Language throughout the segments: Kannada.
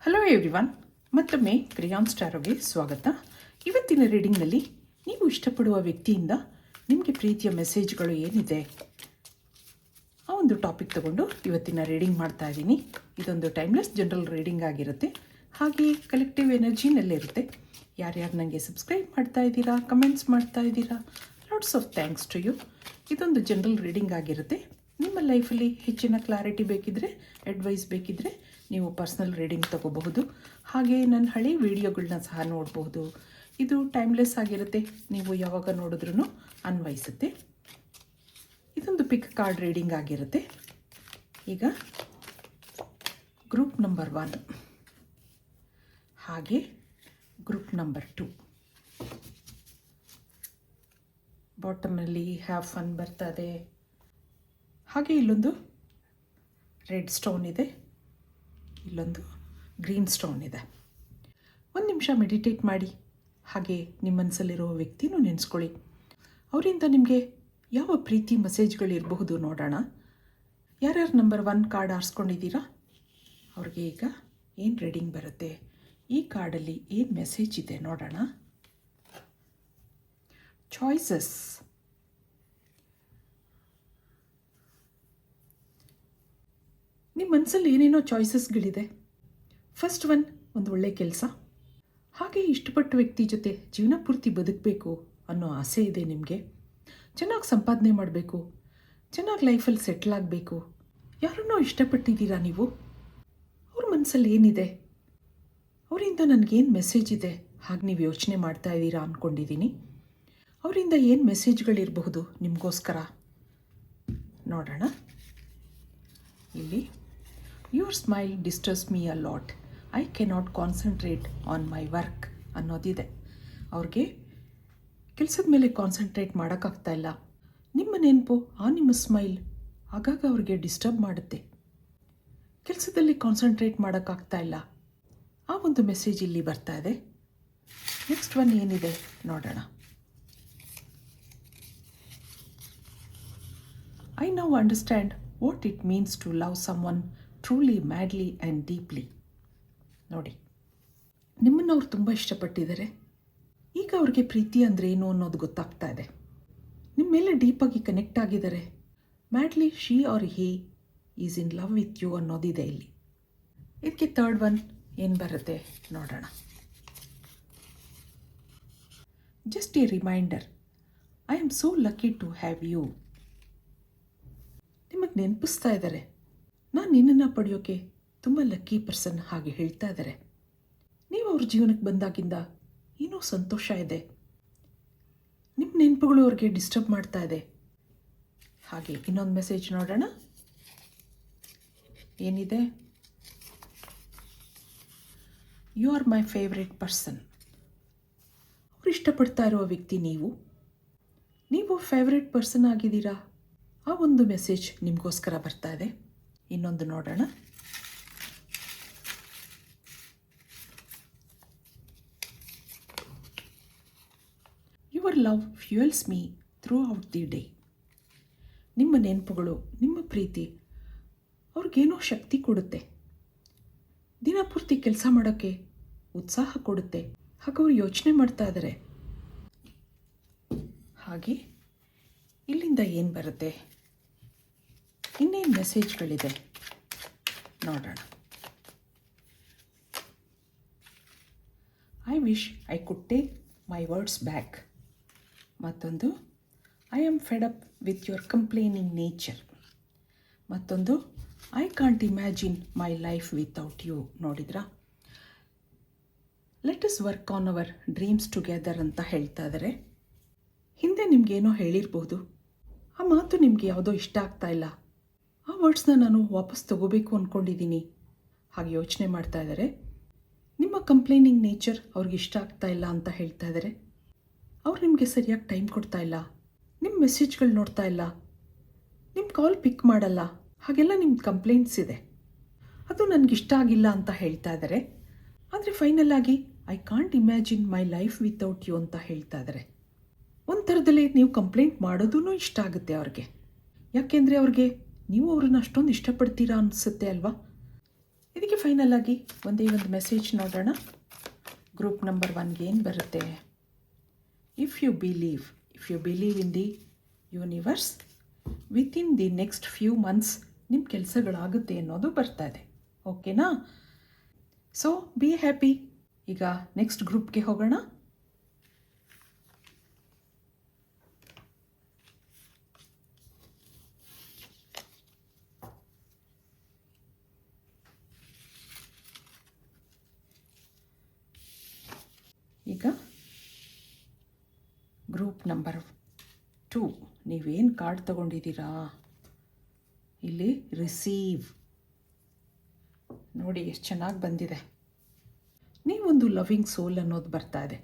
ಹಲೋ ಎವ್ರಿವನ್, ಮತ್ತೊಮ್ಮೆ ಕ್ರಿಯಾನ್ ಸ್ಟಾರೋಗೆ ಸ್ವಾಗತ. ಇವತ್ತಿನ ರೀಡಿಂಗ್ನಲ್ಲಿ ನೀವು ಇಷ್ಟಪಡುವ ವ್ಯಕ್ತಿಯಿಂದ ನಿಮಗೆ ಪ್ರೀತಿಯ ಮೆಸೇಜ್ಗಳು ಏನಿದೆ ಆ ಒಂದು ಟಾಪಿಕ್ ತಗೊಂಡು ಇವತ್ತಿನ ರೀಡಿಂಗ್ ಮಾಡ್ತಾ ಇದ್ದೀನಿ. ಇದೊಂದು ಟೈಮ್ಲೆಸ್ ಜನರಲ್ ರೀಡಿಂಗ್ ಆಗಿರುತ್ತೆ, ಹಾಗೆ ಕಲೆಕ್ಟಿವ್ ಎನರ್ಜಿನಲ್ಲಿರುತ್ತೆ. ಯಾರ್ಯಾರು ನನಗೆ ಸಬ್ಸ್ಕ್ರೈಬ್ ಮಾಡ್ತಾ ಇದ್ದೀರಾ, ಕಮೆಂಟ್ಸ್ ಮಾಡ್ತಾ ಇದ್ದೀರಾ, lots of thanks to you. ಇದೊಂದು ಜನರಲ್ ರೀಡಿಂಗ್ ಆಗಿರುತ್ತೆ. ನಿಮ್ಮ ಲೈಫಲ್ಲಿ ಹೆಚ್ಚಿನ ಕ್ಲಾರಿಟಿ ಬೇಕಿದ್ದರೆ, ಅಡ್ವೈಸ್ ಬೇಕಿದ್ದರೆ ನೀವು ಪರ್ಸ್ನಲ್ ರೀಡಿಂಗ್ ತಗೋಬಹುದು. ಹಾಗೆ ನನ್ನ ಹಳೆ ವಿಡಿಯೋಗಳನ್ನ ಸಹ ನೋಡಬಹುದು. ಇದು ಟೈಮ್ಲೆಸ್ ಆಗಿರುತ್ತೆ, ನೀವು ಯಾವಾಗ ನೋಡಿದ್ರೂ ಅನ್ವಯಿಸುತ್ತೆ. ಇದೊಂದು ಪಿಕ್ ಕಾರ್ಡ್ ರೀಡಿಂಗ್ ಆಗಿರುತ್ತೆ. ಈಗ ಗ್ರೂಪ್ ನಂಬರ್ 1 ಹಾಗೆ ಗ್ರೂಪ್ ನಂಬರ್ 2 ಬಾಟಮಲ್ಲಿ ಹ್ಯಾವ್ ಫನ್ ಬರ್ತದೆ. ಹಾಗೆ ಇಲ್ಲೊಂದು ರೆಡ್ ಸ್ಟೋನ್ ಇದೆ, ಇಲ್ಲೊಂದು ಗ್ರೀನ್ ಸ್ಟೋನ್ ಇದೆ. ಒಂದು ನಿಮಿಷ ಮೆಡಿಟೇಟ್ ಮಾಡಿ, ಹಾಗೆ ನಿಮ್ಮ ಮನಸ್ಸಲ್ಲಿರೋ ವ್ಯಕ್ತಿನೂ ನೆನೆಸ್ಕೊಳ್ಳಿ. ಅವರಿಂದ ನಿಮಗೆ ಯಾವ ಪ್ರೀತಿ ಮೆಸೇಜ್ಗಳಿರಬಹುದು ನೋಡೋಣ. ಯಾರ್ಯಾರು ನಂಬರ್ 1 ಕಾರ್ಡ್ ಆರಿಸ್ಕೊಂಡಿದ್ದೀರಾ ಅವ್ರಿಗೆ ಈಗ ಏನು ರೀಡಿಂಗ್ ಬರುತ್ತೆ, ಈ ಕಾರ್ಡಲ್ಲಿ ಏನು ಮೆಸೇಜ್ ಇದೆ ನೋಡೋಣ. ಚಾಯ್ಸಸ್. ನಿಮ್ಮ ಮನಸ್ಸಲ್ಲಿ ಏನೇನೋ ಚಾಯ್ಸಸ್ಗಳಿದೆ. ಫಸ್ಟ್ ಒಂದು ಒಳ್ಳೆ ಕೆಲಸ, ಹಾಗೆ ಇಷ್ಟಪಟ್ಟ ವ್ಯಕ್ತಿ ಜೊತೆ ಜೀವನ ಪೂರ್ತಿ ಬದುಕಬೇಕು ಅನ್ನೋ ಆಸೆ ಇದೆ ನಿಮಗೆ. ಚೆನ್ನಾಗಿ ಸಂಪಾದನೆ ಮಾಡಬೇಕು, ಚೆನ್ನಾಗಿ ಲೈಫಲ್ಲಿ ಸೆಟ್ಲ್ ಆಗಬೇಕು. ಯಾರನ್ನೋ ಇಷ್ಟಪಟ್ಟಿದ್ದೀರಾ ನೀವು. ಅವ್ರ ಮನಸ್ಸಲ್ಲಿ ಏನಿದೆ, ಅವರಿಂದ ನನಗೇನು ಮೆಸೇಜ್ ಇದೆ ಹಾಗೆ ನೀವು ಯೋಚನೆ ಮಾಡ್ತಾ ಇದ್ದೀರಾ ಅಂದ್ಕೊಂಡಿದ್ದೀನಿ. ಅವರಿಂದ ಏನು ಮೆಸೇಜ್ಗಳಿರಬಹುದು ನಿಮಗೋಸ್ಕರ ನೋಡೋಣ. ಇಲ್ಲಿ your smile disturbs me a lot, I cannot concentrate on my work ಅನ್ನೋದಿದೆ. ಅವ್ರಿಗೆ ಕೆಲಸದ ಮೇಲೆ ಕಾನ್ಸಂಟ್ರೇಟ್ ಮಾಡೋಕ್ಕಾಗ್ತಾ ಇಲ್ಲ. ನಿಮ್ಮ ನೆನಪು, ನಿಮ್ಮ ಸ್ಮೈಲ್ ಆಗಾಗ ಅವ್ರಿಗೆ ಡಿಸ್ಟರ್ಬ್ ಮಾಡುತ್ತೆ. ಕೆಲಸದಲ್ಲಿ ಕಾನ್ಸಂಟ್ರೇಟ್ ಮಾಡೋಕ್ಕಾಗ್ತಾ ಇಲ್ಲ. ಆ ಒಂದು ಮೆಸೇಜ್ ಇಲ್ಲಿ ಬರ್ತಾ ಇದೆ. ನೆಕ್ಸ್ಟ್ ಏನಿದೆ ನೋಡೋಣ. I now understand what it means to love someone truly, madly and deeply. ನೋಡಿ, ನಿಮ್ಮನ್ನು ಅವ್ರು ತುಂಬ ಇಷ್ಟಪಟ್ಟಿದ್ದಾರೆ. ಈಗ ಅವ್ರಿಗೆ ಪ್ರೀತಿ ಅಂದರೆ ಏನು ಅನ್ನೋದು ಗೊತ್ತಾಗ್ತಾ ಇದೆ. ನಿಮ್ಮ ಮೇಲೆ ಡೀಪಾಗಿ ಕನೆಕ್ಟ್ ಆಗಿದ್ದಾರೆ. Madly she or he is in love with you ಅನ್ನೋದಿದೆ ಇಲ್ಲಿ. ಇದಕ್ಕೆ ಥರ್ಡ್ ಏನು ಬರುತ್ತೆ ನೋಡೋಣ. Just a reminder, I am so lucky to have you. ನಿಮಗೆ ನೆನಪಿಸ್ತಾ ಇದ್ದಾರೆ, ನಾನು ನಿನ್ನನ್ನು ಪಡೆಯೋಕ್ಕೆ ತುಂಬ ಲಕ್ಕಿ ಪರ್ಸನ್ ಹಾಗೆ ಹೇಳ್ತಾ ಇದ್ದಾರೆ. ನೀವು ಅವ್ರ ಜೀವನಕ್ಕೆ ಬಂದಾಗಿಂದ ಏನೋ ಸಂತೋಷ ಇದೆ. ನಿಮ್ಮ ನೆನಪುಗಳು ಅವ್ರಿಗೆ ಡಿಸ್ಟರ್ಬ್ ಮಾಡ್ತಾ ಇದೆ. ಹಾಗೆ ಇನ್ನೊಂದು ಮೆಸೇಜ್ ನೋಡೋಣ ಏನಿದೆ. You are my favourite person. ಅವ್ರು ಇಷ್ಟಪಡ್ತಾ ಇರೋ ವ್ಯಕ್ತಿ ನೀವು ಫೇವ್ರೆಟ್ ಪರ್ಸನ್ ಆಗಿದ್ದೀರಾ. ಆ ಒಂದು ಮೆಸೇಜ್ ನಿಮಗೋಸ್ಕರ ಬರ್ತಾ ಇದೆ. ಇನ್ನೊಂದು ನೋಡೋಣ. Your love fuels me through out the day. ನಿಮ್ಮ ನೆನಪುಗಳು, ನಿಮ್ಮ ಪ್ರೀತಿ ಅವ್ರಿಗೇನೋ ಶಕ್ತಿ ಕೊಡುತ್ತೆ. ದಿನಪೂರ್ತಿ ಕೆಲಸ ಮಾಡೋಕ್ಕೆ ಉತ್ಸಾಹ ಕೊಡುತ್ತೆ. ಹಾಗೆ ಅವ್ರು ಯೋಚನೆ ಮಾಡ್ತಾ ಇದ್ದಾರೆ. ಹಾಗೆ ಇಲ್ಲಿಂದ ಏನು ಬರುತ್ತೆ, ಇನ್ನೇನು ಮೆಸೇಜ್ಗಳಿದೆ ನೋಡೋಣ. I wish I could take my words back. ಮತ್ತೊಂದು, I am fed up with your complaining nature. ಮತ್ತೊಂದು, I can't imagine my life without you. ನೋಡಿದ್ರಾ, let us work on our dreams together ಅಂತ ಹೇಳ್ತಾ ಇದ್ದಾರೆ. ಹಿಂದೆ ನಿಮಗೇನೋ ಹೇಳಿರ್ಬೋದು, ಆ ಮಾತು ನಿಮಗೆ ಯಾವುದೋ ಇಷ್ಟ ಆಗ್ತಾ ಇಲ್ಲ. ಆ ವರ್ಡ್ಸ್ನ ನಾನು ವಾಪಸ್ ತಗೋಬೇಕು ಅಂದ್ಕೊಂಡಿದ್ದೀನಿ ಹಾಗೆ ಯೋಚನೆ ಮಾಡ್ತಾ ಇದ್ದಾರೆ. ನಿಮ್ಮ ಕಂಪ್ಲೇನಿಂಗ್ ನೇಚರ್ ಅವ್ರಿಗೆ ಇಷ್ಟ ಆಗ್ತಾ ಇಲ್ಲ ಅಂತ ಹೇಳ್ತಾ ಇದ್ದಾರೆ. ಅವ್ರು ನಿಮಗೆ ಸರಿಯಾಗಿ ಟೈಮ್ ಕೊಡ್ತಾ ಇಲ್ಲ, ನಿಮ್ಮ ಮೆಸೇಜ್ಗಳು ನೋಡ್ತಾ ಇಲ್ಲ, ನಿಮ್ಮ ಕಾಲ್ ಪಿಕ್ ಮಾಡಲ್ಲ. ಹಾಗೆಲ್ಲ ನಿಮ್ಮ ಕಂಪ್ಲೇಂಟ್ಸ್ ಇದೆ. ಅದು ನನಗಿಷ್ಟ ಆಗಿಲ್ಲ ಅಂತ ಹೇಳ್ತಾ ಇದ್ದಾರೆ. ಆದರೆ ಫೈನಲ್ ಆಗಿ I can't imagine my life without you ಅಂತ ಹೇಳ್ತಾ ಇದ್ದಾರೆ. ಒಂದು ಥರದಲ್ಲಿ ನೀವು ಕಂಪ್ಲೇಂಟ್ ಮಾಡೋದೂ ಇಷ್ಟ ಆಗುತ್ತೆ ಅವ್ರಿಗೆ. ಯಾಕೆಂದರೆ ಅವ್ರಿಗೆ ನೀವು ಅವ್ರನ್ನ ಅಷ್ಟೊಂದು ಇಷ್ಟಪಡ್ತೀರಾ ಅನಿಸುತ್ತೆ ಅಲ್ವಾ. ಇದಕ್ಕೆ ಫೈನಲ್ ಆಗಿ ಒಂದೇ ಒಂದು ಮೆಸೇಜ್ ನೋಡೋಣ. ಗ್ರೂಪ್ ನಂಬರ್ 1ಗೆ ಏನು ಬರುತ್ತೆ? If you believe in the universe, within the next few months ನಿಮ್ಮ ಕೆಲಸಗಳಾಗುತ್ತೆ ಅನ್ನೋದು ಬರ್ತಾ ಇದೆ. ಓಕೆನಾ? So be happy. ಈಗ ನೆಕ್ಸ್ಟ್ ಗ್ರೂಪ್ಗೆ ಹೋಗೋಣ. ಈಗ ಗ್ರೂಪ್ ನಂಬರ್ 2, ನೀವೇನು ಕಾರ್ಡ್ ತಗೊಂಡಿದ್ದೀರಾ? ಇಲ್ಲಿ ರಿಸೀವ್ ನೋಡಿ ಎಷ್ಟು ಚೆನ್ನಾಗಿ ಬಂದಿದೆ. ನೀವೊಂದು ಲವಿಂಗ್ ಸೋಲ್ ಅನ್ನೋದು ಬರ್ತಾ ಇದೆ.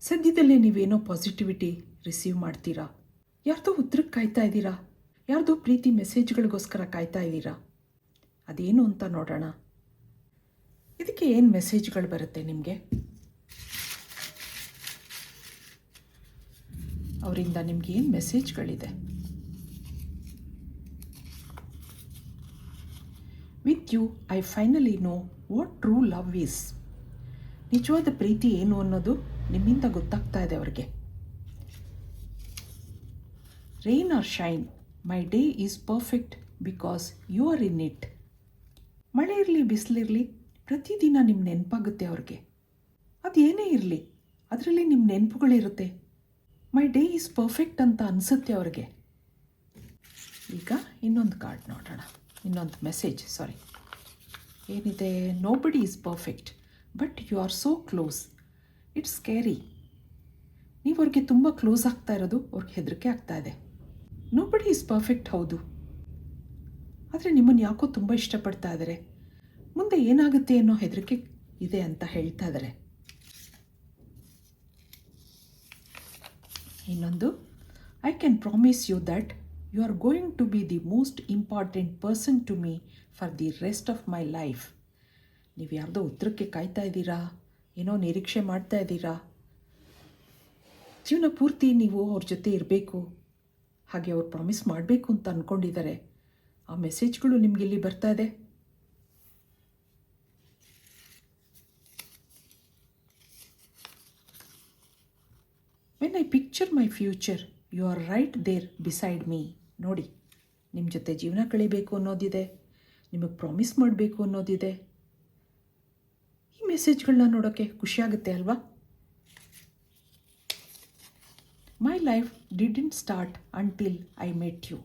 ಸದ್ಯದಲ್ಲೇ ನೀವೇನೋ ಪಾಸಿಟಿವಿಟಿ ರಿಸೀವ್ ಮಾಡ್ತೀರಾ. ಯಾರ್ದೋ ಉತ್ತರಕ್ಕೆ ಕಾಯ್ತಾ ಇದ್ದೀರಾ, ಯಾರ್ದೋ ಪ್ರೀತಿ ಮೆಸೇಜ್ಗಳಿಗೋಸ್ಕರ ಕಾಯ್ತಾ ಇದ್ದೀರಾ. ಅದೇನು ಅಂತ ನೋಡೋಣ. ಇದಕ್ಕೆ ಏನು ಮೆಸೇಜ್ಗಳು ಬರುತ್ತೆ ನಿಮಗೆ? ಅವರಿಂದ ನಿಮ್ಗೆ ಏನು ಮೆಸೇಜ್ಗಳಿದೆ? With you I finally know what true love is. ನಿಜವಾದ ಪ್ರೀತಿ ಏನು ಅನ್ನೋದು ನಿಮ್ಮಿಂದ ಗೊತ್ತಾಗ್ತಾ ಇದೆ ಅವ್ರಿಗೆ. Rain or shine, my day is perfect because you are in it. ಮಳೆ ಇರಲಿ ಬಿಸಿಲಿರಲಿ ಪ್ರತಿದಿನ ನಿಮ್ಮ ನೆನಪಾಗುತ್ತೆ ಅವ್ರಿಗೆ. ಅದೇನೇ ಇರಲಿ ಅದರಲ್ಲಿ ನಿಮ್ಮ ನೆನಪುಗಳಿರುತ್ತೆ. ಮೈ ಡೇ ಈಸ್ ಪರ್ಫೆಕ್ಟ್ ಅಂತ ಅನಿಸುತ್ತೆ ಅವ್ರಿಗೆ. ಈಗ ಇನ್ನೊಂದು ಕಾರ್ಡ್ ನೋಡೋಣ, ಇನ್ನೊಂದು ಮೆಸೇಜ್. ಏನಿದೆ? Nobody is perfect but you are so close, it's scary. ನೀವು ಅವ್ರಿಗೆ ತುಂಬ ಕ್ಲೋಸ್ ಆಗ್ತಾ ಇರೋದು ಅವ್ರಿಗೆ ಹೆದರಿಕೆ ಆಗ್ತಾ ಇದೆ. ನೋಬಡಿ ಈಸ್ ಪರ್ಫೆಕ್ಟ್, ಹೌದು, ಆದರೆ ನಿಮ್ಮನ್ನು ಯಾಕೋ ತುಂಬ ಇಷ್ಟಪಡ್ತಾ ಇದ್ದಾರೆ. ಮುಂದೆ ಏನಾಗುತ್ತೆ ಅನ್ನೋ ಹೆದರಿಕೆ ಇದೆ ಅಂತ ಹೇಳ್ತಾ ಇದ್ದಾರೆ. ಇನ್ನೊಂದು, I can promise you that you are going to be the most important person to me for the rest of my life. ನೀವು ಯಾರ್ದೋ ಉತ್ತರಕ್ಕೆ ಕಾಯ್ತಾ ಇದ್ದೀರಾ, ಏನೋ ನಿರೀಕ್ಷೆ ಮಾಡ್ತಾ ಇದ್ದೀರಾ. ಜೀವನ ಪೂರ್ತಿ ನೀವು ಅವ್ರ ಜೊತೆ ಇರಬೇಕು, ಹಾಗೆ ಅವ್ರು ಪ್ರಾಮಿಸ್ ಮಾಡಬೇಕು ಅಂತ ಅಂದ್ಕೊಂಡಿದ್ದಾರೆ. ಆ ಮೆಸೇಜ್ಗಳು ನಿಮ್ಗೆ ಇಲ್ಲಿ ಬರ್ತಾ ಇದೆ. When I picture my future you are right there beside me. ನೋಡಿ, ನಿಮ್ಮ ಜೊತೆ ಜೀವನ ಕಳಿಬೇಕು ಅನ್ನೋದಿದೆ, ನಿಮಗೆ ಪ್ರಾಮಿಸ್ ಮಾಡಬೇಕು ಅನ್ನೋದಿದೆ. ಈ ಮೆಸೇಜ್ಗಳನ್ನ ನೋಡೋಕ್ಕೆ ಖುಷಿಯಾಗುತ್ತೆ ಅಲ್ವಾ? My life didn't start until I met you.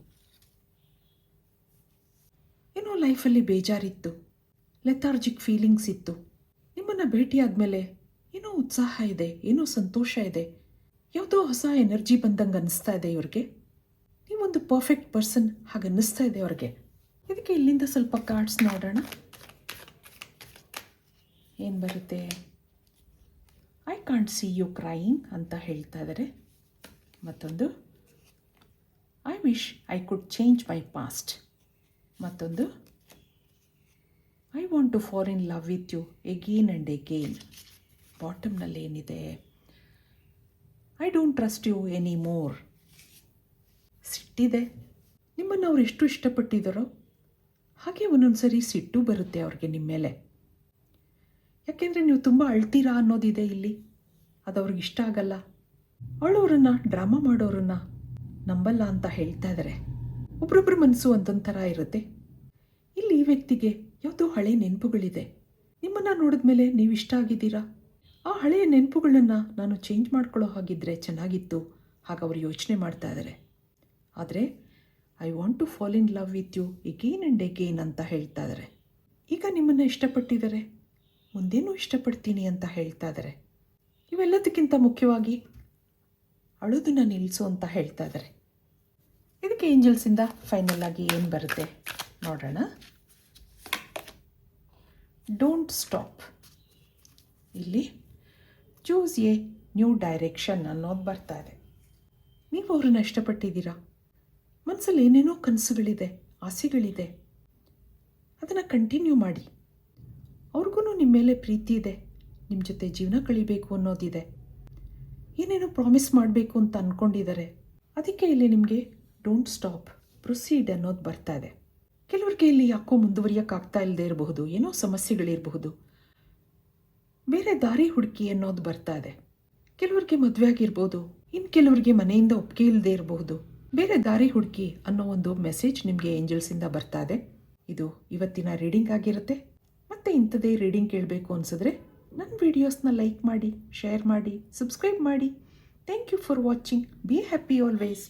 ಏನೋ ಲೈಫಲ್ಲಿ ಬೇಜಾರಿತ್ತು, ಲೆಥಾರ್ಜಿಕ್ ಫೀಲಿಂಗ್ಸ್ ಇತ್ತು. ನಿಮ್ಮನ್ನು ಭೇಟಿಯಾದಮೇಲೆ ಏನೋ ಉತ್ಸಾಹ ಇದೆ, ಏನೋ ಸಂತೋಷ ಇದೆ, ಯಾವುದೋ ಹೊಸ ಎನರ್ಜಿ ಬಂದಂಗೆ ಅನ್ನಿಸ್ತಾ ಇದೆ ಇವ್ರಿಗೆ. ನೀವೊಂದು ಪರ್ಫೆಕ್ಟ್ ಪರ್ಸನ್ ಹಾಗೆ ಅನ್ನಿಸ್ತಾ ಇದೆ ಅವ್ರಿಗೆ. ಇದಕ್ಕೆ ಇಲ್ಲಿಂದ ಸ್ವಲ್ಪ ಕಾರ್ಡ್ಸ್ ನೋಡೋಣ. ಏನು ಬರುತ್ತೆ? I can't see you crying ಅಂತ ಹೇಳ್ತಾ ಇದ್ದಾರೆ. ಮತ್ತೊಂದು, I wish I could change my past. ಮತ್ತೊಂದು, I want to fall in love with you again and again. ಬಾಟಮ್ನಲ್ಲಿ ಏನಿದೆ? I don't trust you any more. ಸಿಟ್ಟಿದೆ. ನಿಮ್ಮನ್ನು ಅವ್ರು ಎಷ್ಟು ಇಷ್ಟಪಟ್ಟಿದ್ದಾರೋ ಹಾಗೆ ಒಂದೊಂದು ಸರಿ ಸಿಟ್ಟು ಬರುತ್ತೆ ಅವ್ರಿಗೆ ನಿಮ್ಮ ಮೇಲೆ. ಯಾಕೆಂದರೆ ನೀವು ತುಂಬ ಅಳ್ತೀರಾ ಅನ್ನೋದಿದೆ ಇಲ್ಲಿ. ಅದು ಅವ್ರಿಗೆ ಇಷ್ಟ ಆಗಲ್ಲ. ಅವಳವರನ್ನು ಡ್ರಾಮಾ ಮಾಡೋರನ್ನು ನಂಬಲ್ಲ ಅಂತ ಹೇಳ್ತಾ ಇದ್ದಾರೆ. ಒಬ್ರೊಬ್ಬರ ಮನಸ್ಸು ಒಂದೊಂದು ಥರ ಇರುತ್ತೆ. ಇಲ್ಲಿ ಈ ವ್ಯಕ್ತಿಗೆ ಯಾವುದೋ ಹಳೆ ನೆನಪುಗಳಿದೆ. ನಿಮ್ಮನ್ನು ನೋಡಿದ ಮೇಲೆ ನೀವು ಇಷ್ಟ ಆಗಿದ್ದೀರಾ. ಆ ಹಳೆಯ ನೆನಪುಗಳನ್ನು ನಾನು ಚೇಂಜ್ ಮಾಡ್ಕೊಳ್ಳೋ ಹಾಗಿದ್ದರೆ ಚೆನ್ನಾಗಿತ್ತು, ಹಾಗೆ ಅವರು ಯೋಚನೆ ಮಾಡ್ತಾ ಇದ್ದಾರೆ. ಆದರೆ I want to fall in love with you again and again ಅಂತ ಹೇಳ್ತಾ ಇದ್ದಾರೆ. ಈಗ ನಿಮ್ಮನ್ನು ಇಷ್ಟಪಟ್ಟಿದ್ದಾರೆ, ಮುಂದೇನೂ ಇಷ್ಟಪಡ್ತೀನಿ ಅಂತ ಹೇಳ್ತಾ ಇದ್ದಾರೆ. ಇವೆಲ್ಲದಕ್ಕಿಂತ ಮುಖ್ಯವಾಗಿ ಅಳೋದನ್ನು ನಿಲ್ಲಿಸು ಅಂತ ಹೇಳ್ತಾ ಇದ್ದಾರೆ. ಇದಕ್ಕೆ ಏಂಜಲ್ಸಿಂದ ಫೈನಲ್ ಆಗಿ ಏನು ಬರುತ್ತೆ ನೋಡೋಣ. Don't stop. ಇಲ್ಲಿ ಚೂಸ್ ಎ ನ್ಯೂ ಡೈರೆಕ್ಷನ್ ಅನ್ನೋದು ಬರ್ತಾ ಇದೆ. ನೀವು ಅವ್ರನ್ನ ಇಷ್ಟಪಟ್ಟಿದ್ದೀರಾ. ಮನಸ್ಸಲ್ಲಿ ಏನೇನೋ ಕನಸುಗಳಿದೆ, ಆಸೆಗಳಿದೆ. ಅದನ್ನು ಕಂಟಿನ್ಯೂ ಮಾಡಿ. ಅವ್ರಿಗೂ ನಿಮ್ಮ ಮೇಲೆ ಪ್ರೀತಿ ಇದೆ, ನಿಮ್ಮ ಜೊತೆ ಜೀವನ ಕಳಿಬೇಕು ಅನ್ನೋದಿದೆ. ಏನೇನೋ ಪ್ರಾಮಿಸ್ ಮಾಡಬೇಕು ಅಂತ ಅಂದ್ಕೊಂಡಿದ್ದಾರೆ. ಅದಕ್ಕೆ ಇಲ್ಲಿ ನಿಮಗೆ ಡೋಂಟ್ ಸ್ಟಾಪ್, ಪ್ರೊಸೀಡ್ ಅನ್ನೋದು ಬರ್ತಾ ಇದೆ. ಕೆಲವ್ರಿಗೆ ಇಲ್ಲಿ ಯಾಕೋ ಮುಂದುವರಿಯೋಕ್ಕಾಗ್ತಾ ಇಲ್ಲದೆ ಇರಬಹುದು, ಏನೋ ಸಮಸ್ಯೆಗಳಿರಬಹುದು, ಬೇರೆ ದಾರಿ ಹುಡುಕಿ ಅನ್ನೋದು ಬರ್ತಾ ಇದೆ. ಕೆಲವ್ರಿಗೆ ಮದುವೆ ಆಗಿರ್ಬೋದು, ಇನ್ನು ಕೆಲವ್ರಿಗೆ ಮನೆಯಿಂದ ಒಪ್ಪಿಗೆ ಇಲ್ಲದೆ ಇರಬಹುದು, ಬೇರೆ ದಾರಿ ಹುಡುಕಿ ಅನ್ನೋ ಒಂದು ಮೆಸೇಜ್ ನಿಮಗೆ ಏಂಜಲ್ಸಿಂದ ಬರ್ತಾ ಇದೆ. ಇದು ಇವತ್ತಿನ ರೀಡಿಂಗ್ ಆಗಿರುತ್ತೆ. ಮತ್ತೆ ಇಂಥದೇ ರೀಡಿಂಗ್ ಕೇಳಬೇಕು ಅನಿಸಿದ್ರೆ ನನ್ನ ವೀಡಿಯೋಸ್ನ ಲೈಕ್ ಮಾಡಿ, ಶೇರ್ ಮಾಡಿ, ಸಬ್ಸ್ಕ್ರೈಬ್ ಮಾಡಿ. Thank you for watching. Be happy always.